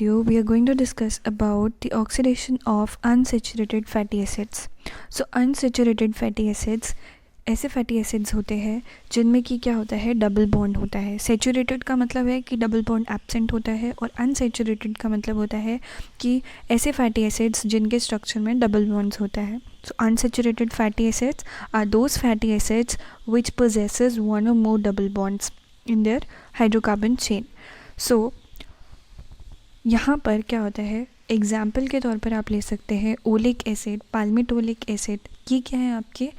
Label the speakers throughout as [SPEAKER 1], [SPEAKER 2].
[SPEAKER 1] video, we are going to discuss about the oxidation of unsaturated fatty acids. So unsaturated fatty acids ऐसे fatty acids होते हैं जिनमें कि क्या होता है, डबल बॉन्ड होता है. सेचुरेटेड का मतलब है कि डबल बॉन्ड एब्सेंट होता है, और अनसेचुरेटेड का मतलब होता है कि ऐसे फैटी एसिड्स जिनके स्ट्रक्चर में डबल बॉन्ड्स होता है. So unsaturated fatty acids are those fatty acids which possesses one or more double bonds in their hydrocarbon chain. So यहाँ पर क्या होता है, एग्जाम्पल के तौर पर आप ले सकते हैं ओलिक एसिड, पाल्मिटोलिक एसिड. ये क्या है, आपके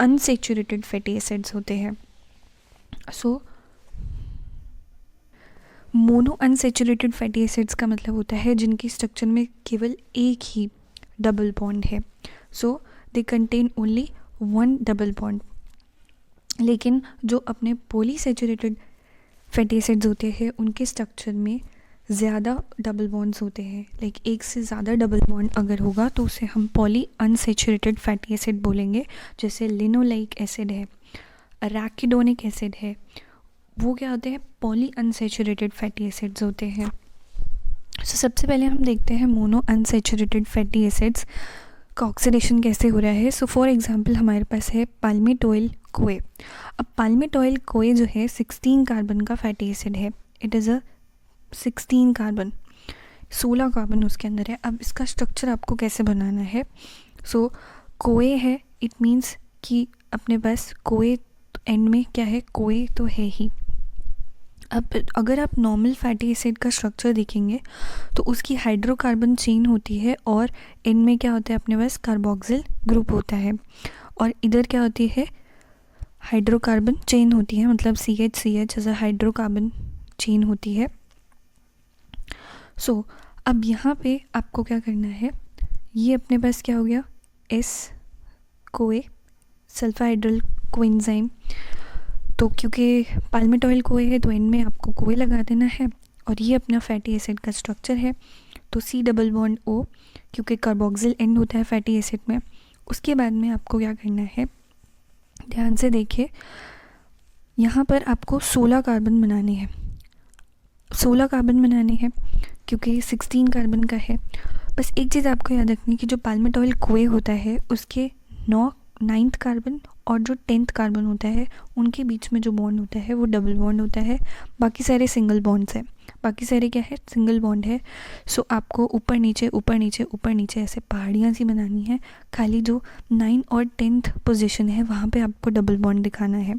[SPEAKER 1] अनसेचुरेटेड फैटी एसिड्स होते हैं. सो मोनो अनसेचुरेटेड फैटी एसिड्स का मतलब होता है जिनकी स्ट्रक्चर में केवल एक ही डबल बॉन्ड है. So they contain only one double bond. लेकिन जो अपने पॉलीसेचुरेटेड फैटी एसिड्स होते हैं उनके स्ट्रक्चर में ज़्यादा डबल बॉन्ड्स होते हैं. लाइक एक से ज़्यादा डबल बॉन्ड अगर होगा तो उसे हम पॉली अनसेचुरेटेड फैटी एसिड बोलेंगे. जैसे लिनोलेइक एसिड है, अराकिडोनिक एसिड है, वो क्या होते हैं, पॉली अनसेचुरेटेड फैटी एसिड्स होते हैं. सो सबसे पहले हम देखते हैं मोनो अनसेचुरेटेड फैटी एसिड्स का ऑक्सीडेशन कैसे हो रहा है. सो फॉर एग्जांपल हमारे पास है पाल्मिटोइल कोए. अब पाल्मिटोइल कोए जो है 16 कार्बन का फैटी एसिड है. It is a 16 carbon, 16 carbon उसके अंदर है. अब इसका स्ट्रक्चर आपको कैसे बनाना है. सो कोए है, इट मीन्स कि अपने पास कोए एंड में क्या है, कोए तो है ही. अब अगर आप नॉर्मल फैटी एसिड का स्ट्रक्चर देखेंगे तो उसकी हाइड्रोकार्बन चेन होती है और एंड में क्या होता है, अपने पास कार्बोक्सिल ग्रुप होता है. और इधर क्या होती है, हाइड्रोकार्बन चेन होती है, मतलब CH as a hydrocarbon chain होती है. सो अब यहाँ पे आपको क्या करना है, ये अपने पास क्या हो गया, एस कोए सल्फाहाइड्रल कोएंजाइम. तो क्योंकि पाल्मिटोइल कोए है तो एंड में आपको कोए लगा देना है. और ये अपना फैटी एसिड का स्ट्रक्चर है. तो C डबल बॉन्ड O, क्योंकि कार्बोक्सिल एंड होता है फैटी एसिड में. उसके बाद में आपको क्या करना है, ध्यान से देखिए, यहाँ पर आपको 16 कार्बन बनाने हैं. 16 कार्बन बनाने हैं क्योंकि 16 कार्बन का है. बस एक चीज़ आपको याद रखनी है कि जो पाल्मिटोइल कोए होता है उसके 9th कार्बन और जो 10th कार्बन होता है उनके बीच में जो बॉन्ड होता है वो डबल बॉन्ड होता है. बाकी सारे सिंगल बॉन्ड्स हैं, बाकी सारे क्या है, सिंगल बॉन्ड है. सो आपको ऊपर नीचे ऊपर नीचे ऊपर नीचे ऐसे पहाड़ियाँ सी बनानी है. खाली जो 9 और 10th पोजीशन है वहाँ पे आपको डबल बॉन्ड दिखाना है.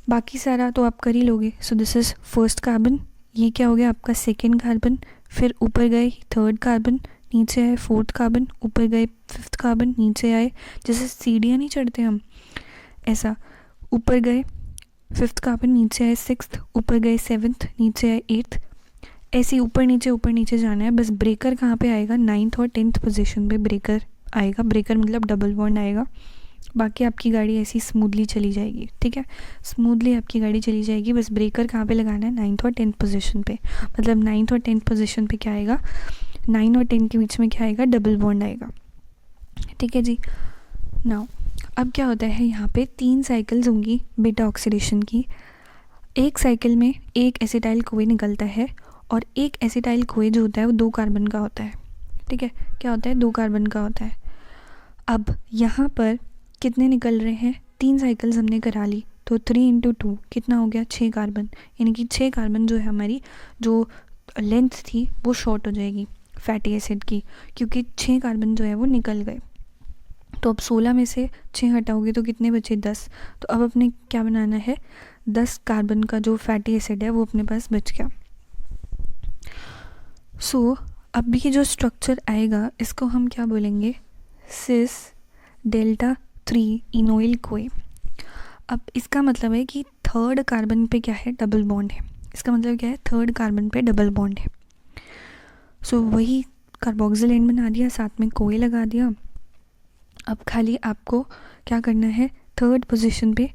[SPEAKER 1] बाकी सारा तो आप कर ही लोगे. So this is first carbon, ये क्या हो गया आपका सेकेंड कार्बन. फिर ऊपर गए 3rd कार्बन, नीचे आए 4th कार्बन, ऊपर गए 5th कार्बन, नीचे आए, जैसे सीढ़ियाँ नहीं चढ़ते हम ऐसा, ऊपर गए 5th कार्बन, नीचे आए 6th, ऊपर गए 7th, नीचे आए 8th. ऐसे ऊपर नीचे जाना है. बस ब्रेकर कहाँ पे आएगा, 9th और 10th पोजीशन पे ब्रेकर आएगा. ब्रेकर मतलब डबल बॉन्ड आएगा. बाकी आपकी गाड़ी ऐसी स्मूथली चली जाएगी. ठीक है, स्मूथली आपकी गाड़ी चली जाएगी. बस ब्रेकर कहाँ पे लगाना है, 9th और 10th पोजीशन पे. मतलब 9th और 10th पोजीशन पे क्या आएगा, 9 और 10 के बीच में क्या आएगा, डबल बॉन्ड आएगा. ठीक है जी. नाउ अब क्या होता है, यहाँ पे 3 साइकिल्स होंगी बीटा ऑक्सीडेशन की. एक साइकिल में एक एसिटाइल कोए निकलता है और एक एसिटाइल कोए जो होता है वो 2 कार्बन का होता है. ठीक है, क्या होता है, 2 कार्बन का होता है. अब यहाँ पर कितने निकल रहे हैं, 3 साइकिल्स हमने करा ली तो 3 × 2 कितना हो गया, 6 कार्बन. यानी कि 6 कार्बन जो है हमारी जो लेंथ थी वो शॉर्ट हो जाएगी फैटी एसिड की, क्योंकि 6 कार्बन जो है वो निकल गए. तो अब 16 में से 6 हटाओगे तो कितने बचे, 10. तो अब अपने क्या बनाना है, 10 कार्बन का जो फैटी एसिड है वो अपने पास बच गया. सो अब ये जो स्ट्रक्चर आएगा इसको हम क्या बोलेंगे, सिस डेल्टा 3 इनोइल कोए. अब इसका मतलब है कि 3rd कार्बन पे क्या है, डबल बॉन्ड है. इसका मतलब क्या है, 3rd कार्बन पे डबल बॉन्ड है. सो वही कार्बोक्सिल एंड बना दिया, साथ में कोए लगा दिया. अब खाली आपको क्या करना है, 3rd पोजीशन पे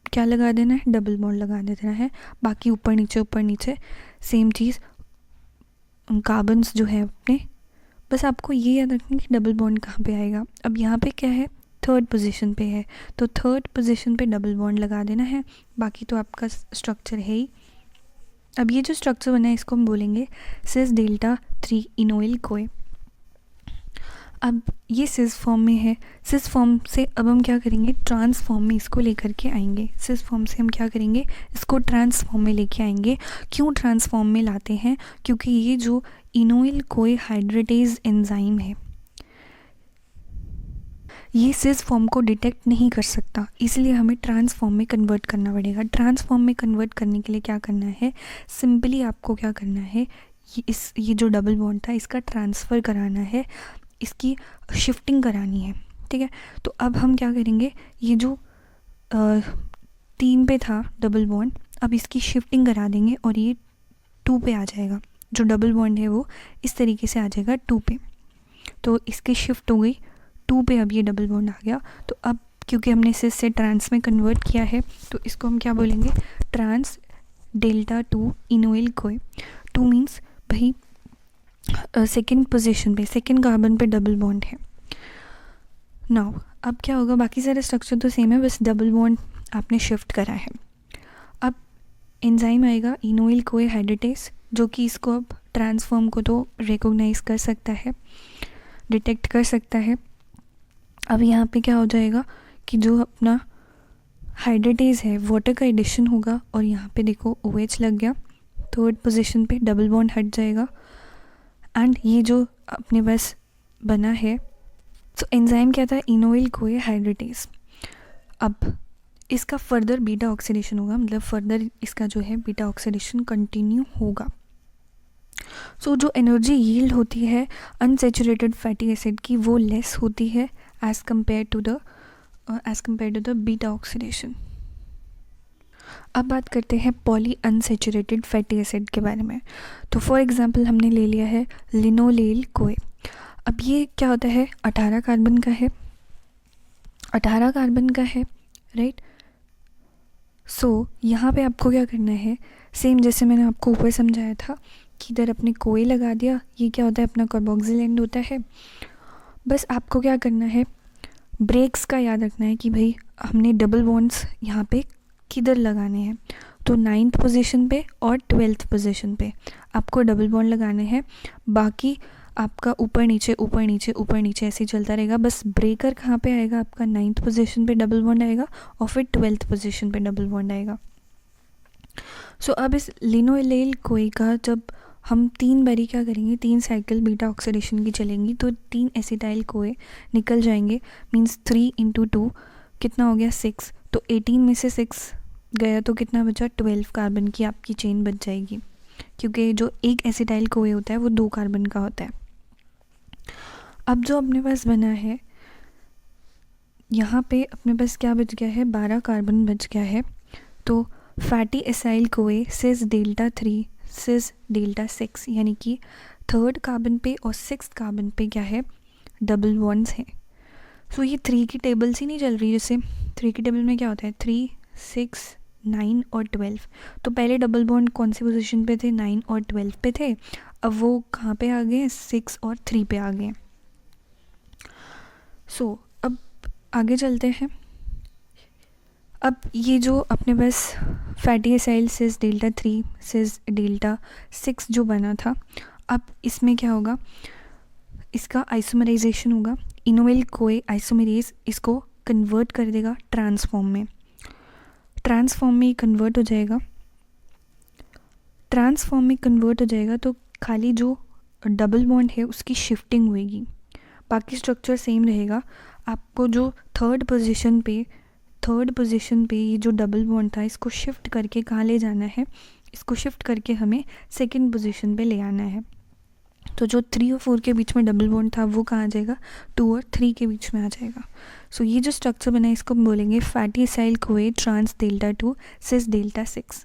[SPEAKER 1] क्या लगा देना है, डबल बॉन्ड लगा देना है. बाकी ऊपर नीचे सेम चीज़, कार्बन्स जो है अपने, बस आपको ये याद रखना कि डबल बॉन्ड कहाँ पे आएगा. अब यहाँ पे क्या है, 3rd पोजीशन पे है तो 3rd पोजीशन पे डबल बॉन्ड लगा देना है. बाकी तो आपका स्ट्रक्चर है ही. अब ये जो स्ट्रक्चर बना है इसको हम बोलेंगे सिस डेल्टा 3 इनोइल कोए। अब ये सिस फॉर्म में है, सिस फॉर्म से अब हम क्या करेंगे, ट्रांस फॉर्म में इसको लेकर के आएंगे। सिस फॉर्म से हम क्या करेंगे, इसको ट्रांस फॉर्म में लेके आएंगे। क्यों ट्रांस फॉर्म में लाते हैं, क्योंकि ये जो इनोइल कोए हाइड्रेटेज एंजाइम है ये सिस फॉर्म को डिटेक्ट नहीं कर सकता, इसलिए हमें ट्रांस फॉर्म में कन्वर्ट करना पड़ेगा। ट्रांस फॉर्म में कन्वर्ट करने के लिए क्या करना है, सिंपली आपको क्या करना है, ये जो डबल बॉन्ड था इसका ट्रांसफ़र कराना है, इसकी शिफ्टिंग करानी है, ठीक है। तो अब हम क्या करेंगे, ये जो 3 पे था डबल बॉन्ड, अब इसकी शिफ्टिंग करा देंगे और ये 2 पे आ जाएगा। जो डबल बॉन्ड है वो इस तरीके से आ जाएगा 2 पे, तो इसकी शिफ्ट हो गई 2 पे, अब ये डबल बॉन्ड आ गया। तो अब क्योंकि हमने सिस से ट्रांस में कन्वर्ट किया है तो इसको हम क्या बोलेंगे, ट्रांस डेल्टा 2 इनोइल कोए। 2 मीन्स भाई सेकेंड पोजीशन पे, सेकेंड कार्बन पे डबल बॉन्ड है। नाउ अब क्या होगा, बाकी सारे स्ट्रक्चर तो सेम है, बस डबल बॉन्ड आपने शिफ्ट करा है। अब एंजाइम आएगा इनोइल कोए हाइड्रेटेज, जो कि इसको अब ट्रांसफॉर्म को तो रिकॉग्नाइज कर सकता है, डिटेक्ट कर सकता है। अब यहाँ पे क्या हो जाएगा कि जो अपना हाइड्रेटेज है वाटर का एडिशन होगा और यहाँ पे देखो OH लग गया, थर्ड पोजीशन पे डबल बॉन्ड हट जाएगा एंड ये जो अपने पास बना है, तो एंजाइम क्या था, इनोइल कोए हाइड्रेटेज। अब इसका फर्दर बीटा ऑक्सीडेशन होगा, मतलब फर्दर इसका जो है बीटा ऑक्सीडेशन कंटिन्यू होगा। सो जो एनर्जी यील्ड होती है अनसैचुरेटेड फैटी एसिड की वो लेस होती है as compare to the beta oxidation. अब बात करते हैं पॉली अनसैचुरेटेड फैटी एसिड के बारे में। तो फॉर एग्जांपल हमने ले लिया है लिनोलेल कोए। अब ये क्या होता है, 18 कार्बन का है, 18 कार्बन का है, राइट। सो यहाँ पे आपको क्या करना है, सेम जैसे मैंने आपको ऊपर समझाया था कि इधर अपने कोए लगा दिया, ये क्या होता है अपना कार्बोक्सिल एंड होता है। बस आपको क्या करना है, ब्रेक्स का याद रखना है कि भाई हमने डबल बॉन्ड्स यहाँ पे किधर लगाने हैं, तो 9th पोजीशन पे और 12th पोजीशन पे आपको डबल बॉन्ड लगाने हैं। बाकी आपका ऊपर नीचे ऊपर नीचे ऊपर नीचे ऐसे ही चलता रहेगा। बस ब्रेकर कहाँ पे आएगा, आपका 9th पोजीशन पे डबल बॉन्ड आएगा और फिर 12th पोजीशन पे डबल बॉन्ड आएगा। सो अब इस लिनोलेल कोए का जब हम 3 बारी क्या करेंगे, 3 साइकिल बीटा ऑक्सीडेशन की चलेंगी तो 3 एसिटाइल कोए निकल जाएंगे, मींस 3 × 2 कितना हो गया 6। तो 18 में से 6 गया तो कितना बचा, 12 कार्बन की आपकी चेन बच जाएगी, क्योंकि जो एक एसिटाइल कोए होता है वो 2 कार्बन का होता है। अब जो अपने पास बना है यहाँ पे अपने पास क्या बच गया है, 12 कार्बन बच गया है। तो फैटी एसाइल कोए सिस डेल्टा 3 सिस डेल्टा 6, यानी कि 3rd कार्बन पे और 6th कार्बन पे क्या है, डबल बॉन्ड्स हैं। सो ये 3 की टेबल से नहीं चल रही, जैसे 3 की टेबल में क्या होता है 3, 6, 9 और 12। तो पहले डबल बॉन्ड कौन सी पोजीशन पे थे, 9 और 12 पे थे, अब वो कहाँ पे आ गए, 6 और 3 पे आ गए। सो अब आगे चलते हैं। अब ये जो अपने पास फैटी एसाइल सिस डेल्टा 3 सिस डेल्टा 6 जो बना था, अब इसमें क्या होगा, इसका आइसोमराइजेशन होगा। इनोइल कोए आइसोमरेज इसको कन्वर्ट कर देगा ट्रांसफॉर्म में, ट्रांसफॉर्म में कन्वर्ट हो जाएगा। ट्रांसफॉर्म में कन्वर्ट हो जाएगा तो खाली जो डबल बॉन्ड है उसकी शिफ्टिंग होएगी, बाकी स्ट्रक्चर सेम रहेगा। आपको जो थर्ड पोजीशन पे ये जो डबल बॉन्ड था इसको शिफ्ट करके कहाँ ले जाना है, इसको शिफ्ट करके हमें सेकंड पोजीशन पे ले आना है। तो जो 3 और 4 के बीच में डबल बॉन्ड था वो कहाँ आ जाएगा, 2 और 3 के बीच में आ जाएगा। सो ये जो स्ट्रक्चर बना है इसको हम बोलेंगे फैटी एसाइल कोए ट्रांस डेल्टा 2 सिस डेल्टा 6।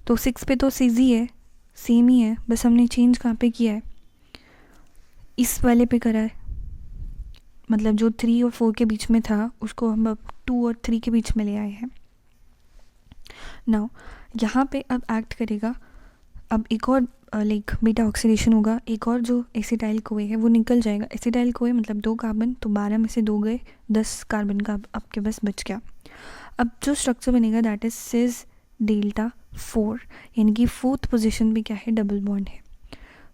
[SPEAKER 1] तो 6 पे तो सिस ही है, सेम ही है, बस हमने चेंज कहाँ पे किया है, इस वाले पे करा है। मतलब जो 3 और 4 के बीच में था उसको हम अब 2 और 3 के बीच में ले आए हैं। नाउ यहाँ पे अब एक्ट करेगा, अब एक और लाइक बीटा ऑक्सीडेशन होगा, एक और जो एसिटाइल कोए है वो निकल जाएगा। एसिटाइल कोए मतलब 2 कार्बन, तो 12 में से 2 गए, 10 कार्बन का आपके पास बच गया। अब जो स्ट्रक्चर बनेगा दैट इज सिस डेल्टा 4, यानी कि 4th पोजीशन पे क्या है, डबल बॉन्ड है।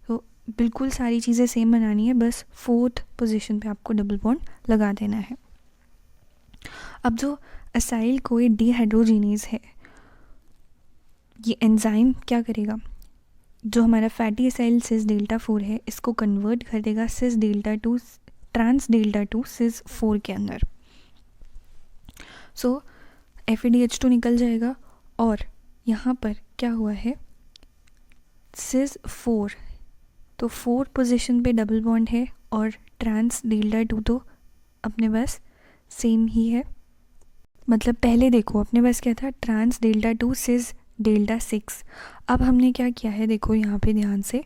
[SPEAKER 1] तो बिल्कुल सारी चीज़ें सेम बनानी है, बस 4th पोजीशन पे आपको डबल बॉन्ड लगा देना है। अब जो असाइल कोई डिहाइड्रोजिनेज है, ये एंजाइम क्या करेगा, जो हमारा फैटी असाइल सिस डेल्टा 4 है इसको कन्वर्ट कर देगा सिस डेल्टा 2 ट्रांस डेल्टा 2 सिस 4 के अंदर। सो FADH2 निकल जाएगा और यहाँ पर क्या हुआ है, सिस 4, तो 4 पोजीशन पे डबल बॉन्ड है और ट्रांस डेल्टा 2 तो अपने पास सेम ही है। मतलब पहले देखो अपने पास क्या था, ट्रांस डेल्टा 2 सिस डेल्टा 6। अब हमने क्या किया है, देखो यहाँ पे ध्यान से,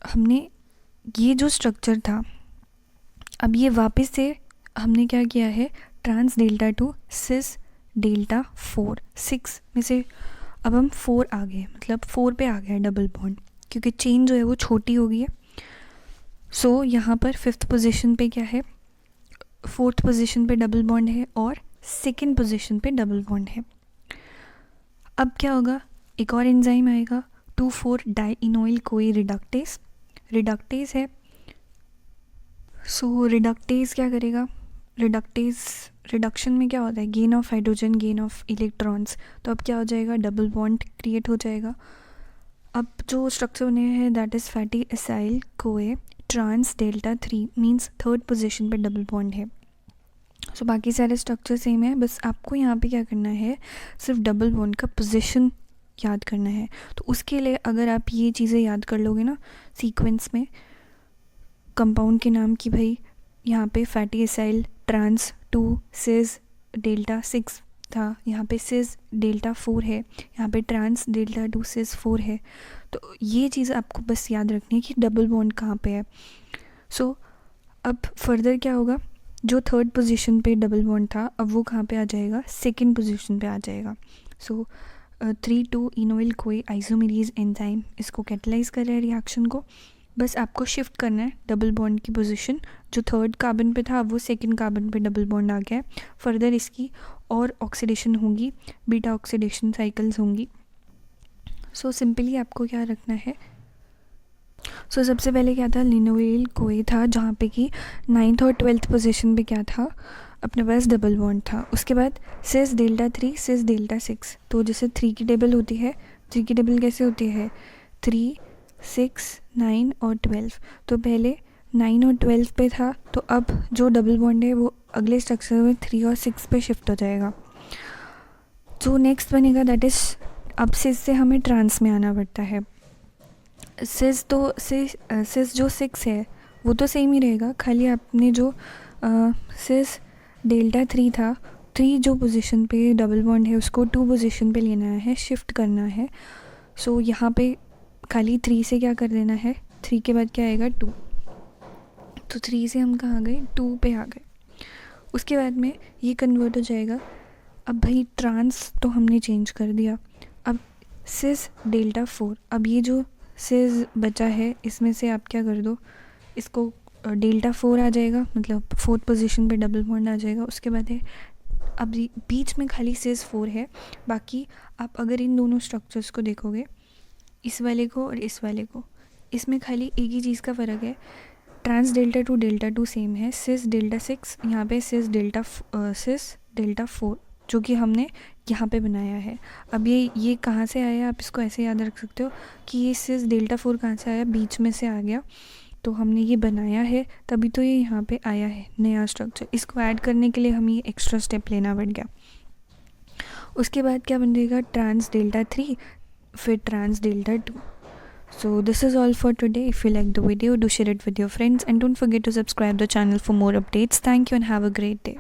[SPEAKER 1] हमने ये जो स्ट्रक्चर था, अब ये वापस से हमने क्या किया है, ट्रांस डेल्टा 2 सिस डेल्टा 4, 6 में से अब हम 4 आ गए, मतलब 4 पे आ गया डबल बॉन्ड, क्योंकि चेन जो है वो छोटी हो गई है। सो यहाँ पर 5th पोजीशन पे क्या है, 4th पोजीशन पे डबल बॉन्ड है और 2nd पोजीशन पे डबल बॉन्ड है। अब क्या होगा, एक और एंजाइम आएगा 2,4-डाइइनोइल कोई रिडक्टेस, रिडक्टेस है। सो रिडक्टेस क्या करेगा, रिडक्शन में क्या होता है, gain of hydrogen, gain of electrons, तो अब क्या हो जाएगा, डबल बॉन्ड क्रिएट हो जाएगा। अब जो स्ट्रक्चर बने हैं that is fatty acyl CoA trans delta 3, means 3rd position पे डबल बॉन्ड है। सो बाकी सारे स्ट्रक्चर सेम है, बस आपको यहाँ पे क्या करना है, सिर्फ डबल बॉन्ड का पोजीशन याद करना है। तो उसके लिए अगर आप ये चीज़ें याद कर लोगे ना सीक्वेंस में, कंपाउंड के नाम की, भाई यहाँ पे फैटी असाइल ट्रांस 2 सिस डेल्टा 6 था, यहाँ पे सिस डेल्टा 4 है, यहाँ पे ट्रांस डेल्टा 2 सिस 4 है। तो ये चीज़ आपको बस याद रखनी है कि डबल बॉन्ड कहाँ पे है। सो अब फर्दर क्या होगा, जो 3rd पोजीशन पे डबल बॉन्ड था अब वो कहाँ पे आ जाएगा, 2nd पोजीशन पे आ जाएगा। सो 3,2-इनोइल कोई आइसोमेरेज एंजाइम इसको कैटलाइज कर रहा है रिएक्शन को, बस आपको शिफ्ट करना है डबल बॉन्ड की पोजीशन, जो 3rd कार्बन पे था अब वो 2nd कार्बन पे डबल बॉन्ड आ गया है। फर्दर इसकी और ऑक्सीडेशन होंगी, बीटा ऑक्सीडेशन साइकिल्स होंगी। सो सिंपली आपको क्या रखना है, सो सबसे पहले क्या था, लिनोइल कोई था जहाँ पे कि 9th और 12th पोजीशन पे क्या था, अपने पास डबल बॉन्ड था। उसके बाद सिस डेल्टा 3 सिस डेल्टा 6, तो जैसे 3 की टेबल होती है, 3 की टेबल कैसे होती है, 3, 6, 9 और 12, तो पहले 9 और 12 पे था, तो अब जो डबल बॉन्ड है वो अगले स्ट्रक्चर में 3 और 6 पे शिफ्ट हो जाएगा। जो नेक्स्ट बनेगा दैट इज़, अब सिस से हमें ट्रांस में आना पड़ता है। सिस जो 6 है वो तो सेम ही रहेगा, खाली आपने जो सिस डेल्टा 3 था, 3 जो पोजीशन पे डबल बॉन्ड है उसको 2 पोजीशन पे लेना है, शिफ्ट करना है। सो यहाँ पे खाली 3 से क्या कर देना है, 3 के बाद क्या आएगा 2, तो 3 से हम कहाँ गए, 2 पे आ गए। उसके बाद में ये कन्वर्ट हो जाएगा। अब भाई ट्रांस तो हमने चेंज कर दिया, अब सिस डेल्टा 4, अब ये जो सिस बचा है इसमें से आप क्या कर दो, इसको डेल्टा 4 आ जाएगा, मतलब 4th पोजीशन पे डबल बॉन्ड आ जाएगा। उसके बाद है अब बीच में खाली सिस 4 है, बाकी आप अगर इन दोनों स्ट्रक्चर्स को देखोगे, इस वाले को और इस वाले को, इसमें खाली एक ही चीज़ का फ़र्क है, ट्रांस डेल्टा 2 सेम है, सिस डेल्टा 6, यहाँ पे सिस डेल्टा 4 जो कि हमने यहाँ पे बनाया है। अब ये कहाँ से आया, आप इसको ऐसे याद रख सकते हो कि ये सिस डेल्टा 4 कहाँ से आया, बीच में से आ गया, तो हमने ये बनाया है तभी तो ये यहाँ पे आया है नया स्ट्रक्चर। इसको ऐड करने के लिए हमें ये एक्स्ट्रा स्टेप लेना पड़ गया। उसके बाद क्या बनेगा, ट्रांस डेल्टा 3 फिर trans delta 2। So this is all for today. If you like the video, do share it with your friends and don't forget to subscribe the channel for more updates. Thank you and have a great day.